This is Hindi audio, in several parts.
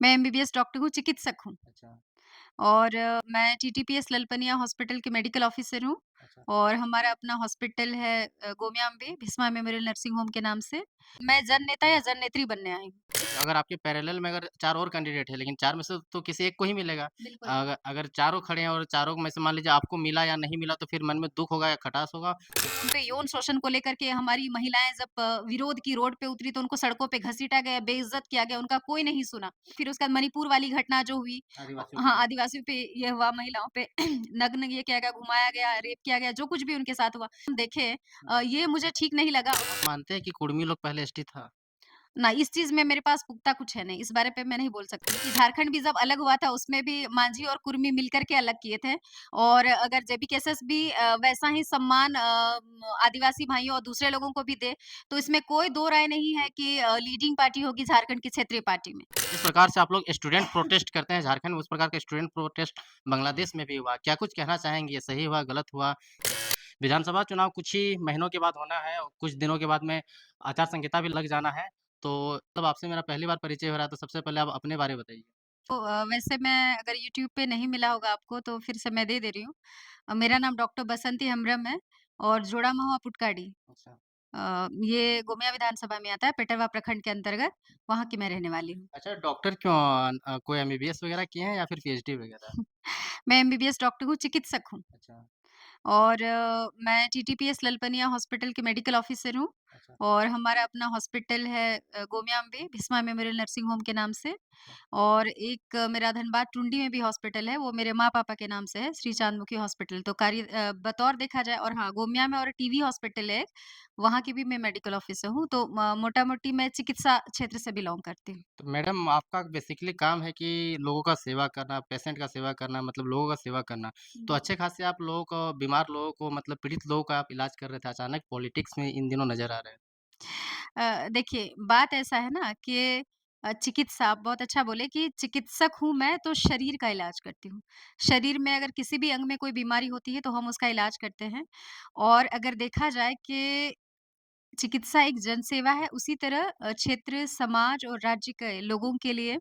मैं एमबीबीएस डॉक्टर हूँ, चिकित्सक हूँ अच्छा, और मैं टीटीपीएस ललपनिया हॉस्पिटल की मेडिकल ऑफिसर हूँ अच्छा। और हमारा अपना हॉस्पिटल है गोमियांबे भीस्मा मेमोरियल नर्सिंग होम के नाम से। मैं जननेता या जननेत्री बनने आई हूँ। अगर आपके पैरेलल में अगर 4 और कैंडिडेट हैं, लेकिन 4 में से तो किसी एक को ही मिलेगा। बिल्कुल। अगर चारों खड़े हैं और चारों में से मान लीजिए आपको मिला या नहीं मिला, तो फिर मन में दुःख होगा या खटास होगा? उन पे यौन शोषण को लेकर के हमारी महिलाएँ जब विरोध की रोड पे उतरी तो उनको सड़कों पे घसीटा गया, बेइज़्ज़त किया गया, उनका कोई नहीं सुना। फिर उसके बाद मणिपुर वाली घटना जो हुई आदिवासियों के हाँ, साथ। आदिवासियों पे ये हुआ, महिलाओं पे नग्न ये किया गया, घुमाया गया, रेप किया गया, जो कुछ भी उनके साथ हुआ। हम देखें हुँ। ये मुझे ठीक नहीं लगा। आप मानते हैं कि कुर्मी लोग पहले एसटी था? ना इस चीज़ में मेरे पास पुख्ता कुछ है नहीं, इस बारे पे मैं नहीं बोल सकती कि झारखंड भी जब अलग हुआ था उसमें भी मांझी और कुर्मी मिलकर के अलग किए थे और अगर जेबी केसेस भी वैसा ही सम्मान आदिवासी भाइयों और दूसरे लोगों को भी दे, तो इसमें कोई दो राय नहीं है कि लीडिंग पार्टी होगी झारखंड की क्षेत्रीय पार्टी में। जिस प्रकार से आप लोग स्टूडेंट प्रोटेस्ट करते हैं झारखंड में, उस प्रकार का स्टूडेंट प्रोटेस्ट बांग्लादेश में भी हुआ। क्या कुछ कहना चाहेंगे, ये सही हुआ, गलत हुआ? विधानसभा चुनाव कुछ ही महीनों के बाद होना है और कुछ दिनों के बाद में आचार संहिता भी लग जाना है। तो तब आपसे मेरा पहली बार परिचय हो रहा है, तो सबसे पहले आप अपने बारे में बताइए? तो वैसे मैं अगर यूट्यूब पे नहीं मिला होगा आपको तो फिर से मैं दे दे रही हूँ। मेरा नाम डॉक्टर बसंती हेम्ब्रम है और जोड़ामहुआ पुटकाडी। अच्छा। ये गोमिया विधानसभा में आता है, पेटरवा प्रखंड के अंतर्गत, वहाँ की मैं रहने वाली हूँ। अच्छा, डॉक्टर क्यों कोई एमबीबीएस वगैरह किए हैं या फिर पीएचडी वगैरह? मैं एमबीबीएस डॉक्टर हूँ, चिकित्सक हूँ अच्छा, और मैं टीटीपीएस ललपनिया हॉस्पिटल की मेडिकल ऑफिसर हूँ अच्छा, और हमारा अपना हॉस्पिटल है गोमियांबे भीस्मा मेमोरियल नर्सिंग होम के नाम से अच्छा। और एक मेरा धनबाद टुंडी में भी हॉस्पिटल है, वो मेरे माँ-पापा के नाम से है, श्री चांदमुखी हॉस्पिटल। तो बतौर देखा जाए और हाँ, गोमिया में और टीवी हॉस्पिटल है एक, वहाँ की भी मैं मेडिकल ऑफिसर हूँ। तो मोटा-मोटी मैं चिकित्सा क्षेत्र से बिलॉन्ग करती हूँ। तो मैडम आपका बेसिकली काम है कि लोगों का सेवा करना, पेशेंट का सेवा करना मतलब लोगों का सेवा करना। तो अच्छे खासे आप लोगों को बीमार लोगों को मतलब पीड़ित लोगों का आप इलाज कर रहे थे, अचानक पॉलिटिक्स में इन दिनों नज़र आ रहे हैं। देखिए, बात ऐसा है ना कि चिकित्सा आप बहुत अच्छा बोले कि चिकित्सक हूँ मैं तो शरीर का इलाज करती हूँ। शरीर में अगर किसी भी अंग में कोई बीमारी होती है तो हम उसका इलाज करते हैं और अगर देखा जाए कि चिकित्सा एक जनसेवा है, उसी तरह क्षेत्र, समाज और राज्य के लोगों के लिए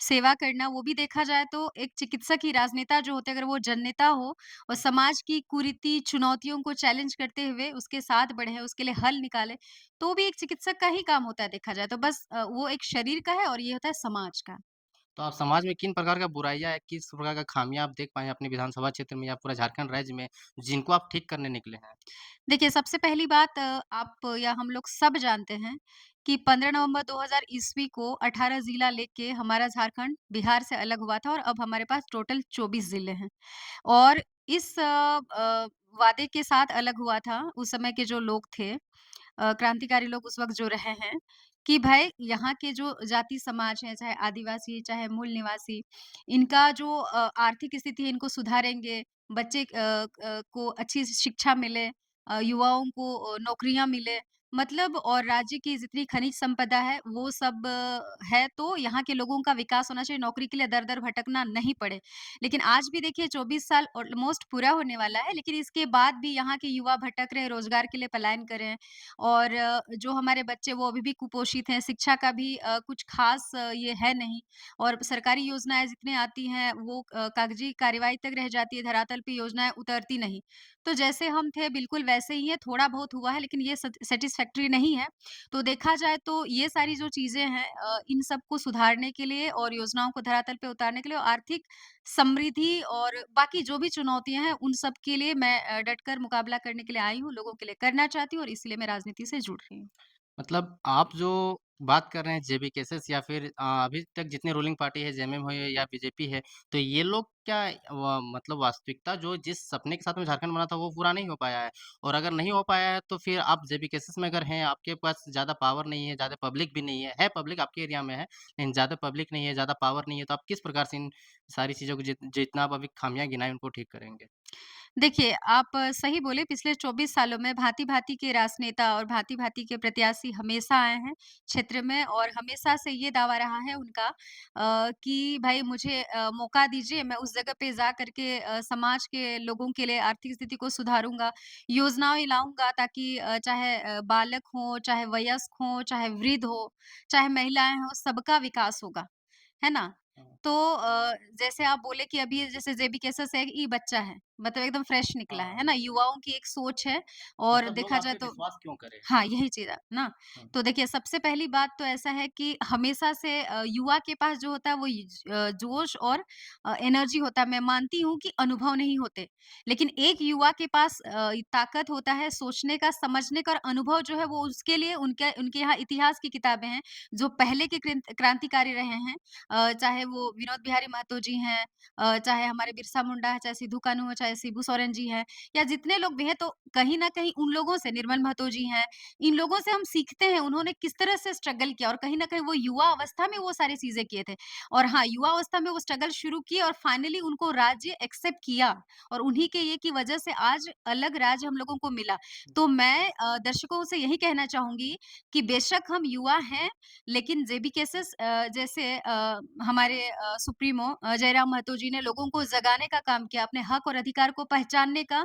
सेवा करना, वो भी देखा जाए तो एक चिकित्सक ही राजनेता जो होते हैं, अगर वो जननेता हो और समाज की कुरीति, चुनौतियों को चैलेंज करते हुए उसके साथ बढ़े, उसके लिए हल निकाले, तो भी एक चिकित्सक का ही काम होता है देखा जाए तो। बस वो एक शरीर का है और ये होता है समाज का। तो आप समाज में किन प्रकार का बुराइयाँ है, किस प्रकार का खामियाँ आप देख पाए हैं अपने विधानसभा क्षेत्र में या पूरा झारखंड राज्य में, जिनको आप ठीक करने निकले हैं? देखिए, सबसे पहली बात आप या हम लोग सब जानते हैं कि 15 नवंबर 2000 ईस्वी को 18 ज़िला लेके हमारा झारखंड बिहार से अलग हुआ था और अब हमारे पास टोटल 24 ज़िले हैं। और इस वादे के साथ अलग हुआ था, उस समय के जो लोग थे क्रांतिकारी लोग उस वक़्त जो रहे हैं, कि भाई यहाँ के जो जाति समाज हैं, चाहे आदिवासी, चाहे मूल निवासी, इनका जो आर्थिक स्थिति है इनको सुधारेंगे, बच्चे को अच्छी शिक्षा मिले, युवाओं को नौकरियाँ मिले, मतलब और राज्य की जितनी खनिज संपदा है वो सब है तो यहाँ के लोगों का विकास होना चाहिए, नौकरी के लिए दर-दर भटकना नहीं पड़े। लेकिन आज भी देखिए 24 साल ऑलमोस्ट पूरा होने वाला है, लेकिन इसके बाद भी यहाँ के युवा भटक रहे हैं, रोज़गार के लिए पलायन कर रहे हैं और जो हमारे बच्चे वो अभी भी कुपोषित हैं, शिक्षा का भी कुछ ख़ास ये है नहीं और सरकारी योजनाएँ जितनी आती हैं वो कागज़ी कार्यवाही तक रह जाती है, धरातल पे योजनाएँ उतरती नहीं। तो जैसे हम थे बिल्कुल वैसे ही हैं, थोड़ा बहुत हुआ है लेकिन ये सैटिस्फैक्टरी नहीं है। तो देखा जाए तो ये सारी जो चीज़ें हैं इन सबको सुधारने के लिए और योजनाओं को धरातल पे उतारने के लिए और आर्थिक समृद्धि और बाकी जो भी चुनौतियाँ हैं, उन सब के लिए मैं डटकर मुकाबला करने के लिए आई हूँ, लोगों के लिए करना चाहती हूँ और इसलिए मैं राजनीति से जुड़ रही हूँ। मतलब आप जो बात कर रहे हैं जेबी केसेस या फिर अभी तक जितनी रूलिंग पार्टी है जेएमएम हो या बीजेपी है, तो ये लोग क्या मतलब वास्तविकता जो जिस सपने के साथ में झारखंड बना था वो पूरा नहीं हो पाया है। और अगर नहीं हो पाया है तो फिर आप जेबी केसेस में अगर हैं, आपके पास ज़्यादा पावर नहीं है, ज़्यादा पब्लिक भी नहीं है पब्लिक आपके एरिया में है, लेकिन ज़्यादा पब्लिक नहीं है, ज़्यादा पावर नहीं है, तो आप किस प्रकार से इन सारी चीज़ों को जितना आप अभी खामियाँ गिनाए उनको ठीक करेंगे? देखिए, आप सही बोले पिछले 24 सालों में भाँति-भाँति के राजनेता और भाँति-भाँति के प्रत्याशी हमेशा आए हैं क्षेत्र में और हमेशा से ये दावा रहा है उनका कि भाई मुझे मौका दीजिए, मैं उस जगह पे जा कर के समाज के लोगों के लिए आर्थिक स्थिति को सुधारूँगा, योजनाएँ लाऊँगा ताकि चाहे बालक हों, चाहे वयस्क हों, चाहे वृद्ध हो, चाहे महिलाएँ हों, सबका विकास होगा। है ना? तो जैसे आप बोले कि अभी जैसे जेबी केसेस है, ये बच्चा है, मतलब एकदम फ्रेश निकला है ना? हाँ, युवाओं की एक सोच है और मतलब लोग देखा आप जाए पे तो विश्वास क्यों करें? हाँ, यही चीज़ है ना? हुँ, तो देखिए सबसे पहली बात तो ऐसा है कि हमेशा से युवा के पास जो होता है वो जोश और एनर्जी होता है। मैं मानती हूँ कि अनुभव नहीं होते, लेकिन एक युवा के पास ताकत होता है सोचने का, समझने का और अनुभव जो है वो उसके लिए उनके उनके यहाँ इतिहास की किताबें हैं, जो पहले के क्रांतिकारी रहे हैं। चाहे वो विनोद बिहारी महतो जी हैं, चाहे हमारे बिरसा मुंडा है, चाहे सिद्धू कान्हू है, चाहे शिबू सोरेन जी हैं, या जितने लोग भी हैं तो कहीं न कहीं उन लोगों से निर्मल महतो जी हैं, इन लोगों से हम सीखते हैं उन्होंने किस तरह से स्ट्रगल किया और कहीं न कहीं वो युवा अवस्था में वो सारी चीज़ें किए थे। और हाँ, युवा अवस्था में वो स्ट्रगल शुरू किए और फाइनली उनको राज्य एक्सेप्ट किया और उन्हीं के ये की वजह से आज अलग राज्य हम लोगों को मिला। तो मैं दर्शकों से यही कहना चाहूँगी कि बेशक हम युवा हैं, लेकिन जेबी केसेस जैसे हमारे सुप्रीमो जयराम महतो जी ने लोगों को जगाने का काम किया, अपने हक और अधिकार को पहचानने का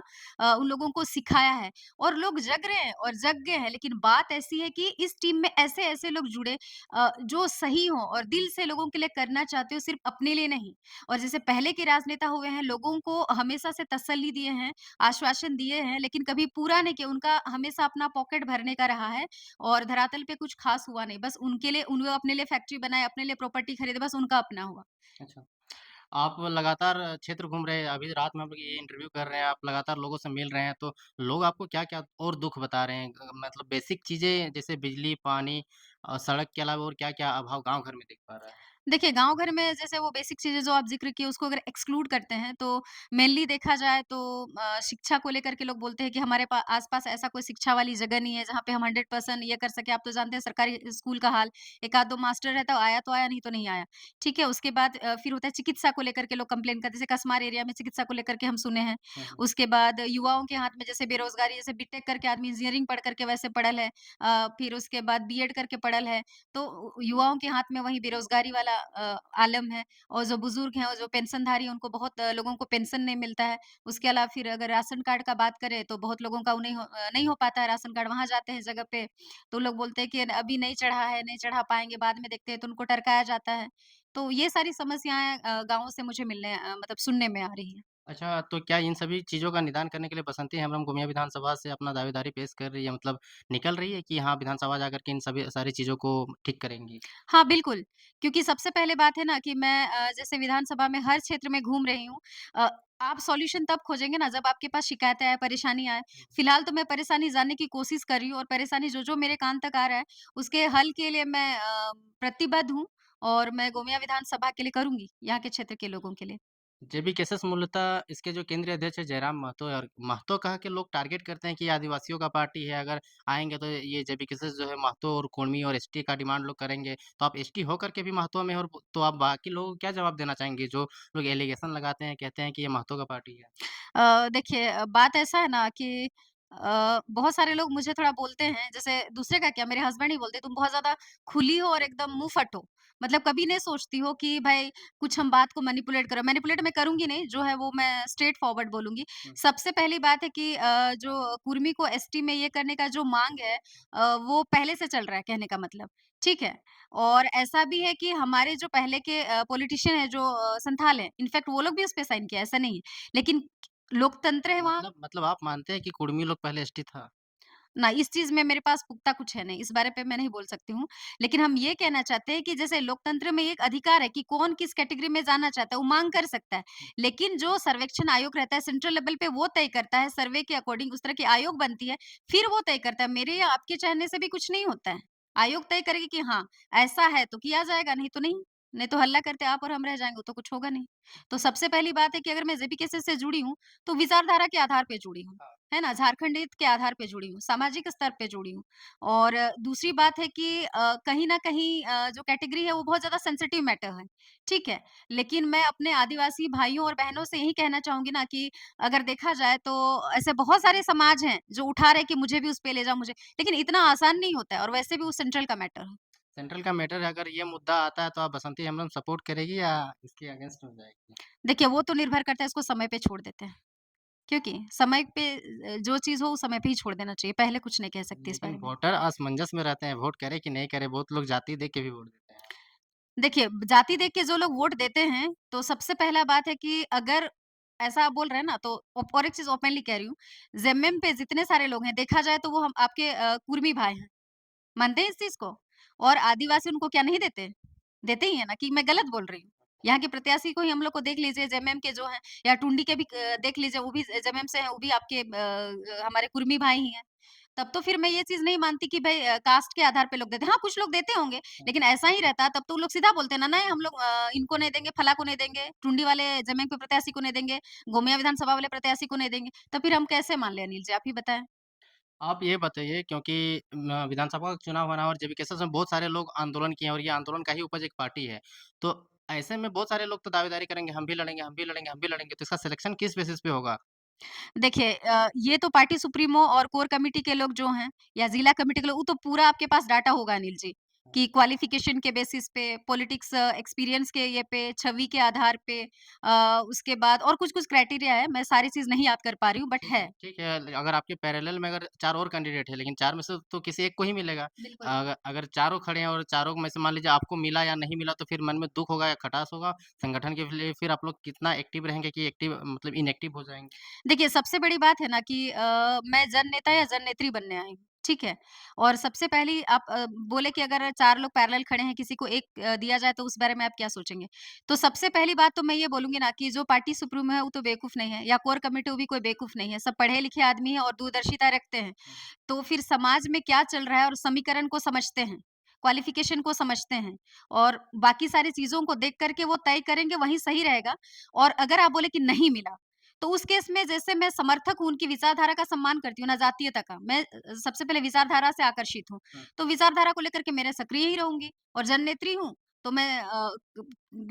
उन लोगों को सिखाया है। और लोग जग रहे हैं और जग गए हैं, लेकिन बात ऐसी है कि इस टीम में ऐसे-ऐसे लोग जुड़े जो सही हों और दिल से लोगों के लिए करना चाहते हो, सिर्फ़ अपने लिए नहीं। और जैसे पहले के राजनेता हुए हैं, लोगों को हमेशा से तसल्ली दिए हैं, आश्वासन दिए हैं, लेकिन कभी पूरा नहीं किया। उनका हमेशा अपना पॉकेट भरने का रहा है और धरातल पे कुछ ख़ास हुआ नहीं। बस उनके लिए उन्होंने अपने लिए फैक्ट्री बनाए, अपने लिए प्रॉपर्टी खरीदे, बस उनका अपना हुआ। अच्छा। आप लगातार क्षेत्र घूम रहे हैं, अभी रात में हम लोग ये इंटरव्यू कर रहे हैं, आप लगातार लोगों से मिल रहे हैं, तो लोग आपको क्या-क्या और दुःख बता रहे हैं? मतलब बेसिक चीज़ें जैसे बिजली, पानी सड़क के अलावा और क्या-क्या अभाव गाँव घर में दिख पा रहा है? देखिए, गाँव घर में जैसे वो बेसिक चीज़ें जो आप ज़िक्र किए उसको अगर एक्सक्लूड करते हैं तो मेनली देखा जाए तो शिक्षा को लेकर के लोग बोलते हैं कि हमारे आस-पास ऐसा कोई शिक्षा वाली जगह नहीं है जहाँ पे हम 100% ये कर सकें। आप तो जानते हैं सरकारी स्कूल का हाल, एक आध 2 मास्टर रहता है, आया तो आया नहीं तो नहीं आया। ठीक है? उसके बाद फिर होता है चिकित्सा को लेकर के लोग कंप्लेन करते हैं, जैसे कसमार एरिया में चिकित्सा को लेकर के हम सुने हैं। हुँ, हुँ। उसके बाद युवाओं के हाथ में जैसे बेरोज़गारी, जैसे बीटेक करके आदमी इंजीनियरिंग पढ़ कर के वैसे पढ़ल है। फिर उसके बाद बीएड करके पढ़ल है। तो युवाओं के हाथ में वही बेरोज़गारी वाला आलम है और जो बुज़ुर्ग हैं और जो पेंशनधारी हैं उनको बहुत लोगों को पेंशन नहीं मिलता है। उसके अलावा फिर अगर राशन कार्ड का बात करें तो बहुत लोगों का वो नहीं हो पाता है राशन कार्ड, वहाँ जाते हैं जगह पे तो लोग बोलते हैं कि अभी नहीं चढ़ा है, नहीं चढ़ा पाएँगे, बाद में देखते हैं तो उनको टरकाया जाता है। तो ये सारी समस्याएँ गाँव से मुझे मतलब सुनने में आ रही हैं। अच्छा, तो क्या इन सभी चीज़ों का निदान करने के लिए बसंती हेम्ब्रम गोमिया विधानसभा से अपना दावेदारी पेश कर रही है मतलब निकल रही है कि हाँ, विधानसभा जाकर के इन सभी सारी चीज़ों को ठीक करेंगी? हाँ, बिल्कुल, क्योंकि सबसे पहले बात है ना कि मैं जैसे विधानसभा में हर क्षेत्र में घूम रही हूँ। आप सॉल्यूशन तब खोजेंगे ना जब आपके पास शिकायतें आएँ, परेशानी आए। फिलहाल तो मैं परेशानी जानने की कोशिश कर रही हूँ और परेशानी जो-जो मेरे कान तक आ रहा है, उसके हल के लिए मैं प्रतिबद्ध हूँ और मैं गोमिया विधानसभा के लिए करूँगी, यहाँ के क्षेत्र के लोगों के लिए। जेबी केसेस मूलतः इसके जो केंद्रीय अध्यक्ष है जयराम महतो है और महतो कहा के लोग टारगेट करते हैं कि ये आदिवासियों का पार्टी है, अगर आएँगे तो ये जेबी केसेस जो है महतो और कुर्मी और एसटी का डिमांड लोग करेंगे। तो आप एसटी होकर के भी महतो में और तो आप बाकी लोगों को क्या जवाब देना चाहेंगे जो लोग एलिगेशन लगाते हैं, कहते हैं कि ये महतो का पार्टी है? देखिए बात ऐसा है ना कि बहुत सारे लोग मुझे थोड़ा बोलते हैं, जैसे दूसरे का क्या मेरे हस्बैंड ही बोलते हैं, "तुम बहुत ज़्यादा खुली हो और एकदम मुँह फट हो।" मतलब कभी नहीं सोचती हो कि भाई कुछ हम बात को मैनिपुलेट करो। मैनिपुलेट मैं करूँगी नहीं, जो है वो मैं स्ट्रेट फॉरवर्ड बोलूँगी। हुँ। सबसे पहली बात है कि जो कुर्मी को एसटी में ये करने का जो माँग है वो पहले से चल रहा है कहने का मतलब, ठीक है? और ऐसा भी है कि हमारे जो पहले के पॉलिटिशियन हैं जो संथाल हैं, इनफैक्ट वो लोग भी उस पे साइन किया है, ऐसा नहीं है। लेकिन लोकतंत्र है वहाँ। मतलब आप मानते हैं कि कुर्मी लोग पहले एसटी था? ना इस चीज़ में मेरे पास पुख्ता कुछ है नहीं, इस बारे पे मैं नहीं बोल सकती हूँ। लेकिन हम ये कहना चाहते हैं कि जैसे लोकतंत्र में एक अधिकार है कि कौन किस कैटेगरी में जाना चाहता है, वो माँग कर सकता है। लेकिन जो सर्वेक्षण आयोग रहता है सेंट्रल लेवल पे वो तय करता है, सर्वे के अकॉर्डिंग उस तरह की आयोग बनती है, फिर वो तय करता है। मेरे या आपके चाहने से भी कुछ नहीं होता है। आयोग तय करेगी कि हाँ, ऐसा है तो किया जाएगा, नहीं तो नहीं। नहीं तो हल्ला करते आप और हम रह जाएँगे, तो कुछ होगा नहीं। तो सबसे पहली बात है कि अगर मैं जेपी केसेस से जुड़ी हूँ, तो विचारधारा के आधार पे जुड़ी हूँ। हाँ। है ना? झारखंड हित के आधार पे जुड़ी हूँ, सामाजिक स्तर पे जुड़ी हूँ। और दूसरी बात है कि कहीं न कहीं जो कैटेगरी है वो बहुत ज़्यादा सेंसिटिव मैटर है, ठीक है? लेकिन मैं अपने आदिवासी भाइयों और बहनों से यही कहना चाहूँगी ना कि अगर देखा जाए तो ऐसे बहुत सारे समाज हैं जो उठा रहे हैं कि मुझे भी उस पे ले जाओ मुझे, लेकिन इतना आसान नहीं होता है और वैसे भी वो सेंट्रल का मैटर है। सेंट्रल का मैटर है अगर ये मुद्दा आता है तो आप बसंती हेम्ब्रम सपोर्ट करेगी या इसके अगेंस्ट हो जाएगी? देखिए वो तो निर्भर करता है इसको समय पे छोड़ देते हैं, क्योंकि समय पे जो चीज़ हो वो समय पे ही छोड़ देना चाहिए, पहले कुछ नहीं कह सकती इस लेकिन बारे में। वोटर असमंजस में रहते हैं, वोट करें कि नहीं करें, बहुत लोग जाति देख के भी वोट देते हैं। देखिए, जाति देख के जो लोग वोट देते हैं, तो सबसे पहला बात है कि अगर ऐसा आप बोल रहे हैं ना, तो और एक चीज़ ओपनली कह रही हूँ, जेएमएम पे जितने सारे लोग हैं, देखा जाए तो वो हम आपके कुर्मी भाई हैं। मानते हैं इस चीज़ को? और आदिवासी उनको क्या नहीं देते? देते ही हैं ना, कि मैं गलत बोल रही हूँ? यहाँ के प्रत्याशी को ही हम लोग को देख लीजिए, जेएमएम के जो हैं, या टुंडी के भी देख लीजिए, वो भी जेएमएम से हैं, वो भी आपके हमारे कुर्मी भाई ही हैं। तब तो फिर मैं ये चीज़ नहीं मानती कि भई कास्ट के आधार पे लोग देते हैं। हाँ, कुछ लोग देते होंगे, लेकिन ऐसा ही रहता तब तो वो लोग सीधा बोलते ना, नहीं हम लोग इनको नहीं देंगे, फलाँ को नहीं देंगे, टुंडी वाले जेएमएम के प्रत्याशी को नहीं देंगे, गोमिया विधानसभा वाले प्रत्याशी को नहीं देंगे। तो फिर हम कैसे मान लें अनिल जी, आप ही बताएँ? आप ये बताइए क्योंकि विधानसभा का चुनाव होना और जेबी केसेस में बहुत सारे लोग आंदोलन किए हैं और ये आंदोलन का ही उपज एक पार्टी है। तो ऐसे में बहुत सारे लोग तो दावेदारी करेंगे, हम भी लड़ेंगे, हम भी लड़ेंगे, हम भी लड़ेंगे, तो इसका सिलेक्शन किस बेसिस पे होगा? देखिए ये तो पार्टी सुप्रीमो और कोर कमिटी के लोग जो हैं या जिला कमिटी के लोग, वो तो पूरा आपके पास डाटा होगा अनिल जी, कि क्वालिफिकेशन के बेसिस पे, पॉलिटिक्स एक्सपीरियंस के ये पे, छवि के आधार पे उसके बाद और कुछ-कुछ क्राइटेरिया है, मैं सारी चीज़ नहीं याद कर पा रही हूँ बट है। ठीक है, अगर आपके पैरेलल में अगर 4 और कैंडिडेट हैं, लेकिन 4 में से तो किसी एक को ही मिलेगा। बिल्कुल। अगर चारों खड़े हैं और चारों में से मान लीजिए आपको मिला या नहीं मिला, तो फिर मन में दुःख होगा या खटास होगा। संगठन के लिए फिर आप लोग कितना एक्टिव रहेंगे कि एक्टिव मतलब इनएक्टिव हो जाएँगे? देखिए, सबसे बड़ी बात है ना कि मैं जननेता या जननेत्री बनने आई हूँ, ठीक है? और सबसे पहली आप बोले कि अगर 4 लोग पैरेलल खड़े हैं, किसी को 1 दिया जाए तो उस बारे में आप क्या सोचेंगे? तो सबसे पहली बात तो मैं ये बोलूँगी ना कि जो पार्टी सुप्रीमो है, वो तो बेवकूफ़ नहीं है या कोर कमिटी वो भी कोई बेवकूफ़ नहीं है, सब पढ़े-लिखे आदमी हैं और दूरदर्शिता रखते हैं। तो फिर समाज में क्या चल रहा है और समीकरण को समझते हैं, क्वालिफ़िकेशन को समझते हैं और बाकी सारी चीज़ों को देख कर के वो तय करेंगे, वही सही रहेगा। और अगर आप बोले कि नहीं मिला, तो उस केस में जैसे मैं समर्थक हूँ, उनकी विचारधारा का सम्मान करती हूँ, ना जातीयता का। मैं सबसे पहले विचारधारा से आकर्षित हूँ, तो विचारधारा को लेकर के मेरे सक्रिय ही रहूँगी और जननेत्री हूँ, तो मैं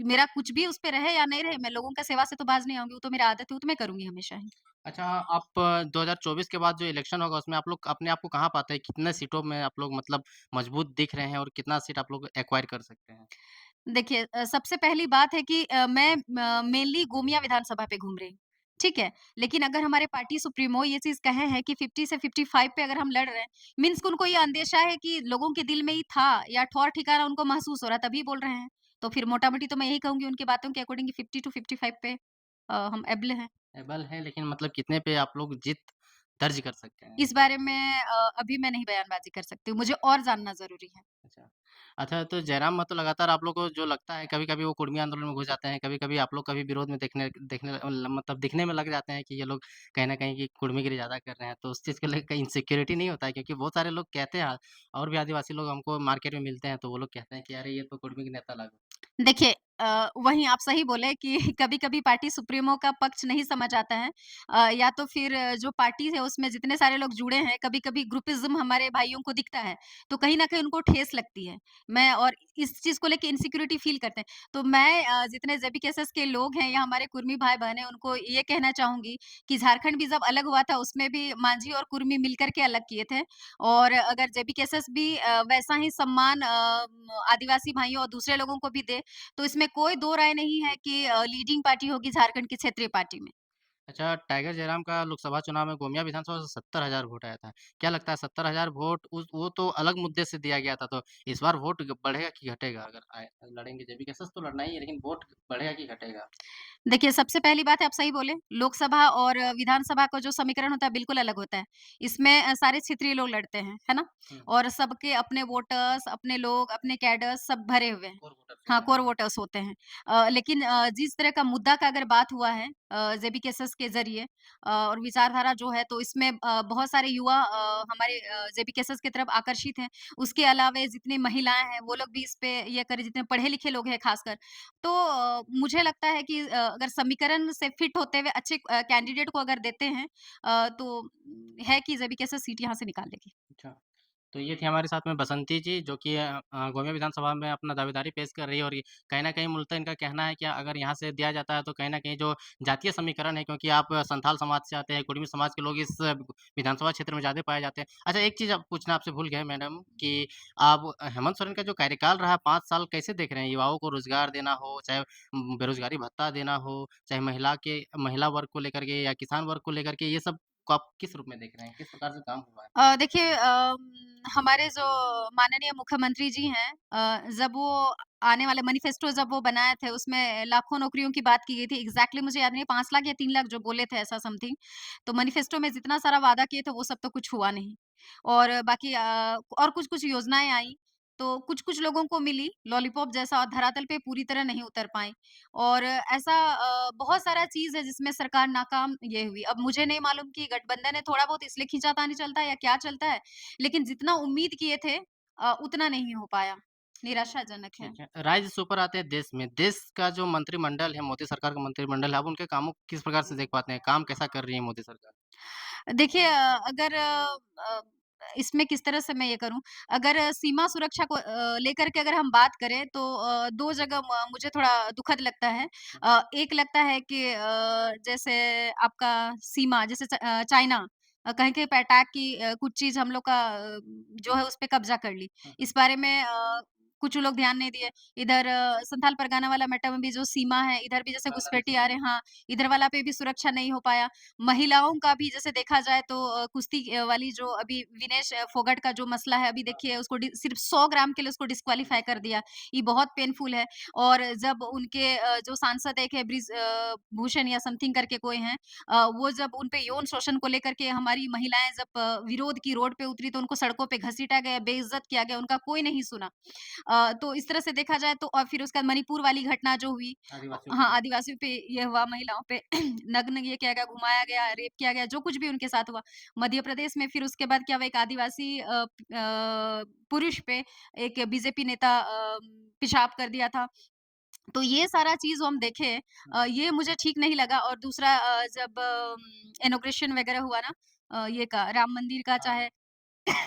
मेरा कुछ भी उस पे रहे या नहीं रहे, मैं लोगों का सेवा से तो बाज़ नहीं आऊँगी, वो तो मेरी आदत है, वो तो मैं करूँगी हमेशा ही। अच्छा, आप 2024 के बाद जो इलेक्शन होगा, उसमें आप लोग अपने आप को कहाँ पाते हैं? कितने सीटों में आप लोग मतलब मजबूत दिख रहे हैं और कितना सीट आप लोग एक्वायर कर सकते हैं? देखिए सबसे पहली बात है कि मैं मेनली गोमिया विधानसभा पे घूम रही हूँ, ठीक है? लेकिन अगर हमारे पार्टी सुप्रीमो ये चीज़ कहे हैं कि 50 से 55 पे अगर हम लड़ रहे हैं, मीन्स उनको ये अंदेशा है कि लोगों के दिल में ही था या ठौर-ठिकाना उनको महसूस हो रहा है, तभी बोल रहे हैं। तो फिर मोटा-मोटी तो मैं यही कहूँगी उनकी बातों के अकॉर्डिंग कि 50 टू 55 पे हम एबल हैं। एबल है, लेकिन मतलब कितने पे आप लोग जीत दर्ज कर सकते हैं? इस बारे में अभी मैं नहीं बयानबाज़ी कर सकती हूँ, मुझे और जानना ज़रूरी है। अच्छा। अच्छा, तो जयराम महतो लगातार आप लोग को जो लगता है कभी-कभी वो कुर्मी आंदोलन में घुस जाते हैं, कभी-कभी आप लोग का भी विरोध में देखने देखने मतलब दिखने में लग जाते हैं कि ये लोग कहीं न कहीं कि कुर्मीगिरी ज़्यादा कर रहे हैं, तो उस चीज़ को लेके कहीं इनसिक्योरिटी नहीं होता है? क्योंकि बहुत सारे लोग कहते हैं और भी आदिवासी लोग हमको मार्केट में मिलते हैं, तो वो लोग कहते हैं कि अरे ये तो कुर्मी के नेता लग देखिए वहीं आप सही बोले कि कभी-कभी पार्टी सुप्रीमो का पक्ष नहीं समझ आता है। या तो फिर जो पार्टी है उसमें जितने सारे लोग जुड़े हैं, कभी-कभी ग्रुपिज़्म हमारे भाइयों को दिखता है, तो कहीं न कहीं उनको ठेस लगती है। मैं और इस चीज़ को लेके इनसिक्योरिटी फ़ील करते हैं। तो मैं जितने जेबी केसेस के लोग हैं या हमारे कुर्मी भाई-बहन हैं, उनको ये कहना चाहूँगी कि झारखंड भी जब अलग हुआ था, उसमें भी मांझी और कुर्मी मिलकर के अलग किए थे। और अगर जेबी केसेस भी वैसा ही सम्मान आदिवासी भाइयों और दूसरे लोगों को भी दे, तो इसमें कोई दो राय नहीं है कि लीडिंग पार्टी होगी झारखंड की क्षेत्रीय पार्टी में। अच्छा, टाइगर जयराम का लोकसभा चुनाव में गोमिया विधानसभा से 70,000 वोट आया था। क्या लगता है 70,000 वोट उस वो तो अलग मुद्दे से दिया गया था, तो इस बार वोट बढ़ेगा कि घटेगा? अगर लड़ेंगे जेबी केसेस तो लड़ना ही है, लेकिन वोट बढ़ेगा कि घटेगा? देखिए, सबसे पहली बात है आप सही बोले, लोकसभा और विधानसभा का जो समीकरण होता है बिल्कुल अलग होता है। इसमें सारे क्षेत्रीय लोग लड़ते हैं, है ना? हुँ, और सबके अपने वोटर्स, अपने लोग, अपने कैडर्स सब भरे हुए हैं। कोर वोटर्स हाँ, होते कोर हैं। वोटर्स होते हैं। लेकिन जिस तरह का मुद्दा का अगर बात हुआ है जेबी केसेस के ज़रिए और विचारधारा जो है तो इसमें बहुत सारे युवा हमारे जेबी केसेस की तरफ आकर्षित हैं। उसके अलावे जितनी महिलाएँ हैं वो लोग भी इस पे ये करें जितने पढ़े-लिखे लोग हैं खासकर। तो मुझे लगता है कि अगर समीकरण से फिट होते हुए अच्छे कैंडिडेट को अगर देते हैं तो है कि जेबी केसेस सीट यहाँ से निकाल लेगी। अच्छा। तो ये थी हमारे साथ में बसंती जी, जो कि गोमिया विधानसभा में अपना दावेदारी पेश कर रही है और ये कहीं न कहीं मूलतः इनका कहना है कि अगर यहाँ से दिया जाता है, तो कहीं न कहीं जो जातीय समीकरण है, क्योंकि आप संथाल समाज से आते हैं, कुड़मी समाज के लोग इस विधानसभा क्षेत्र में ज़्यादा पाए जाते हैं। अच्छा, एक चीज़ अब पूछना आपसे भूल गए मैडम कि आप हेमंत सोरेन का जो कार्यकाल रहा 5 साल कैसे देख रहे हैं? युवाओं को रोज़गार देना हो, चाहे बेरोज़गारी भत्ता देना हो, चाहे महिला वर्ग को लेकर के या किसान वर्ग को लेकर के, ये सब को आप किस रूप में देख रहे हैं? किस प्रकार से काम हुआ है? देखिए हमारे जो माननीय मुख्यमंत्री जी हैं जब वो आने वाले मैनिफेस्टो जब वो बनाए थे उसमें लाखों नौकरियों की बात की गई थी। एग्ज़ैक्टली मुझे याद नहीं है 5 लाख या 3 लाख जो बोले थे ऐसा समथिंग। तो मैनिफेस्टो में जितना सारा वादा किए थे वो सब तो कुछ हुआ नहीं। और बाकी और कुछ-कुछ योजनाएँ आई, तो कुछ-कुछ लोगों को मिली लॉलीपॉप जैसा और धरातल पे पूरी तरह नहीं उतर पाई। और ऐसा बहुत सारा चीज़ है जिसमें सरकार नाकाम ये हुई। अब मुझे नहीं मालूम कि गठबंधन है थोड़ा बहुत इसलिए खींचातानी चलता है या क्या चलता है, लेकिन जितना उम्मीद किए थे उतना नहीं हो पाया। निराशाजनक है। ठीक है। राज्य से ऊपर आते हैं देश में। देश का जो मंत्रिमंडल है, मोदी सरकार का मंत्रिमंडल है, आप उनके कामों को किस प्रकार से देख पाते हैं? काम कैसा कर रही है मोदी सरकार? देखिए अगर इसमें किस तरह से मैं ये करूँ, अगर सीमा सुरक्षा को लेकर के अगर हम बात करें तो 2 जगह मुझे थोड़ा दुखद लगता है। एक लगता है कि जैसे आपका सीमा जैसे चाइना कहीं-कहीं पे अटैक की कुछ चीज़ हम लोग का जो है उस पे कब्ज़ा कर ली। हुँ, इस बारे में कुछ लोग ध्यान नहीं दिए। इधर संथाल परगना वाला मेटा में भी जो सीमा है, इधर भी जैसे बांग्लादेश घुसपैठी में आ भी। रहे हैं हाँ, इधर वाला पे भी सुरक्षा नहीं हो पाया। महिलाओं का भी जैसे देखा जाए तो कुश्ती वाली जो अभी विनेश फोगाट का जो मसला है, अभी हाँ, देखिए उसको सिर्फ 100 ग्राम के लिए उसको डिस्क्वालीफाई कर दिया। ये बहुत पेनफुल है और जब उनके जो सांसद एक है भूषण या समथिंग करके कोई हैं वो जब उन पे यौन शोषण को लेकर के हमारी महिलाएं जब विरोध की रोड पे उतरी तो उनको सड़कों पे घसीटा गया, बेइज्जत किया गया, उनका कोई नहीं सुना। तो इस तरह से देखा जाए तो और फिर उसके बाद मणिपुर वाली घटना जो हुई आदिवासियों के हाँ, साथ। आदिवासियों पे ये हुआ, महिलाओं पे नग्न ये किया गया, घुमाया गया, रेप किया गया, जो कुछ भी उनके साथ हुआ। मध्य प्रदेश में फिर उसके बाद क्या हुआ, एक आदिवासी पुरुष पे एक बीजेपी नेता पेशाब कर दिया था। तो ये सारा चीज़ हम देखें हुँ, ये मुझे ठीक नहीं लगा और दूसरा जब इनॉग्रेशन वगैरह हुआ ना ये का राम मंदिर का हाँ, चाहे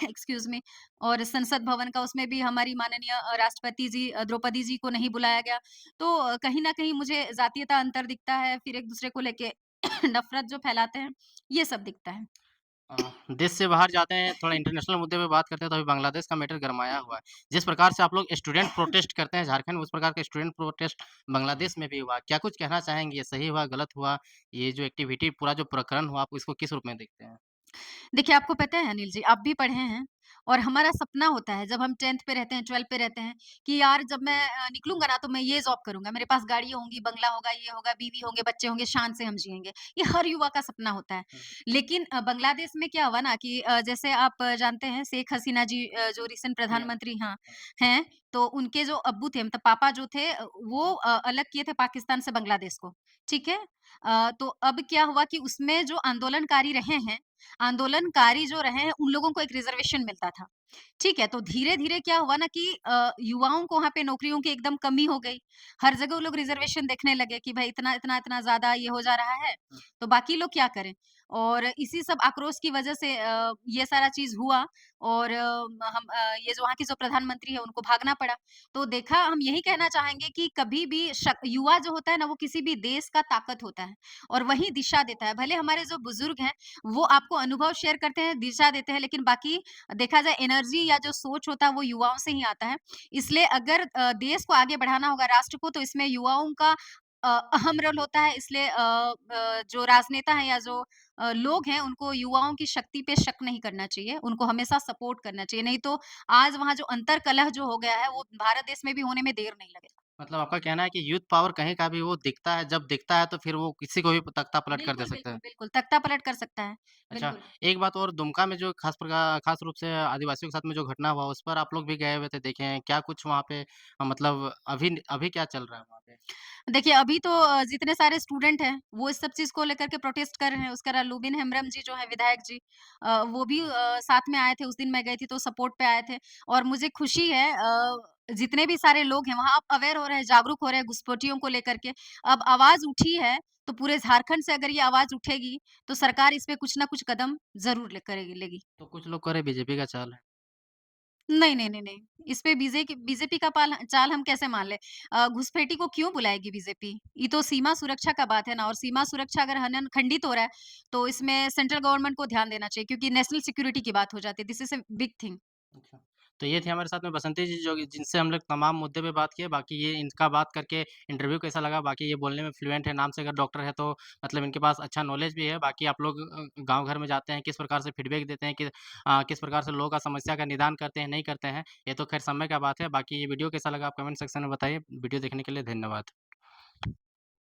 एक्सक्यूज़ मी और संसद भवन का उसमें भी हमारी माननीय राष्ट्रपति जी द्रौपदी जी को नहीं बुलाया गया। तो कहीं न कहीं मुझे जातीयता अंतर दिखता है, फिर एक-दूसरे को लेके नफ़रत जो फैलाते हैं, ये सब दिखता है। देश से बाहर जाते हैं, थोड़ा इंटरनेशनल मुद्दे पे बात करते हैं, तो अभी बांग्लादेश का मैटर गरमाया हुआ है। जिस प्रकार से आप लोग स्टूडेंट प्रोटेस्ट करते हैं झारखंड में, उस प्रकार का स्टूडेंट प्रोटेस्ट बांग्लादेश में भी हुआ। क्या कुछ कहना चाहेंगे, ये सही हुआ, गलत हुआ? ये जो एक्टिविटी पूरा जो प्रकरण हुआ, आप इसको किस रूप में देखते हैं? देखिए, आपको पता है अनिल जी, आप भी पढ़े हैं और हमारा सपना होता है जब हम 10th पे रहते हैं, 12th पे रहते हैं कि यार जब मैं निकलूँगा ना तो मैं ये जॉब करूँगा, मेरे पास गाड़ियाँ होंगी, बंगला होगा, ये होगा, बीवी होंगे, बच्चे होंगे, शान से हम जिएँगे। ये हर युवा का सपना होता है। हुँ, लेकिन बांग्लादेश में क्या हुआ ना कि जैसे आप जानते हैं शेख हसीना जी जो रिसेंट पीएम प्रधानमंत्री हाँ, हाँ, हैं, तो उनके जो अब्बू थे मतलब पापा जो थे वो अलग किए थे पाकिस्तान से बांग्लादेश को, ठीक है? तो अब क्या हुआ कि उसमें जो आंदोलनकारी रहे हैं आंदोलनकारी जो रहे हैं, उन लोगों को एक रिज़र्वेशन मिलता था। ठीक है, तो धीरे-धीरे क्या हुआ ना कि युवाओं को वहाँ पे नौकरियों की एकदम कमी हो गई। हर जगह वो लोग रिज़र्वेशन देखने लगे कि भाई इतना, इतना, इतना ज़्यादा ये हो जा रहा है, हुँ, तो बाकी लोग क्या करें? और इसी सब आक्रोश की वजह से ये सारा चीज़ हुआ और ये जो वहाँ की जो प्रधानमंत्री है, उनको भागना पड़ा। तो देखा हम यही कहना चाहेंगे कि कभी भी युवा जो होता है ना, वो किसी भी देश का ताकत होता है और वही दिशा देता है। भले हमारे जो बुज़ुर्ग हैं, वो आपको अनुभव शेयर करते हैं, दिशा देते हैं, लेकिन बाकी देखा जाए एनर्जी या जो सोच होता है वो युवाओं से ही आता है। इसलिए अगर देश को आगे बढ़ाना होगा राष्ट्र को तो इसमें युवाओं का अहम रोल होता है इसलिए जो राजनेता हैं या जो लोग हैं उनको युवाओं की शक्ति पे शक नहीं करना चाहिए, उनको हमेशा सपोर्ट करना चाहिए। नहीं तो आज वहाँ जो अंतर्कलह जो हो गया है वो भारत देश में भी होने में देर नहीं लगेगा। मतलब आपका कहना है कि यूथ पावर कहीं का भी वो दिखता है, जब दिखता है तो फिर वो किसी को भी तख्ता पलट कर दे बिल्कुल, सकता बिल्कुल, है। बिल्कुल, तख्ता पलट कर सकता है। अच्छा, बिल्कुल। एक बात और दुमका में जो खास रूप से आदिवासियों के साथ में जो घटना हुआ, उस पर आप लोग भी गए हुए थे, देखे हैं। क्या कुछ वहाँ पे मतलब अभी अभी क्या चल रहा है वहाँ पे? देखिए, अभी तो जितने सारे स्टूडेंट हैं, वो इस सब चीज़ को लेकर के प्रोटेस्ट कर रहे हैं। उसके अलावा लुबिन हेम्ब्रम जी जो हैं विधायक जी वो भी साथ में आए थे। उस दिन मैं गई थी तो सपोर्ट पे आए थे और मुझे खुशी है जितने भी सारे लोग हैं वहाँ अब अवेयर हो रहे हैं, जागरूक हो रहे हैं घुसपैठियों को लेकर के। अब आवाज़ उठी है, तो पूरे झारखंड से अगर ये आवाज़ उठेगी, तो सरकार इस पे कुछ ना कुछ कदम ज़रूर ले करेगी लेगी। तो कुछ लोग कह रहे बीजेपी का चाल है। नहीं, नहीं, नहीं, नहीं। इस पे बीजेपी का पाल चाल हम कैसे मान लें? घुसपैठी को क्यों बुलाएगी बीजेपी? ये तो सीमा सुरक्षा का बात है ना और सीमा सुरक्षा अगर हनन खंडित हो रहा है, तो इसमें सेंट्रल गवर्नमेंट को ध्यान देना चाहिए क्योंकि नेशनल सिक्योरिटी की बात हो जाती है। This is a big thing. अच्छा। तो ये थे हमारे साथ में बसंती जी जो जिनसे हम लोग तमाम मुद्दे पे बात किए। बाकी ये इनका बात करके इंटरव्यू कैसा लगा, बाकी ये बोलने में फ्लुएंट है, नाम से अगर डॉक्टर है तो मतलब इनके पास अच्छा नॉलेज भी है। बाकी आप लोग गाँव घर में जाते हैं, किस प्रकार से फीडबैक देते हैं कि किस प्रकार से लोगों का समस्या का निदान करते हैं, नहीं करते हैं, ये तो ख़ैर समय का बात है। बाकी ये वीडियो कैसा लगा आप कमेंट सेक्शन में बताइए। वीडियो देखने के लिए धन्यवाद।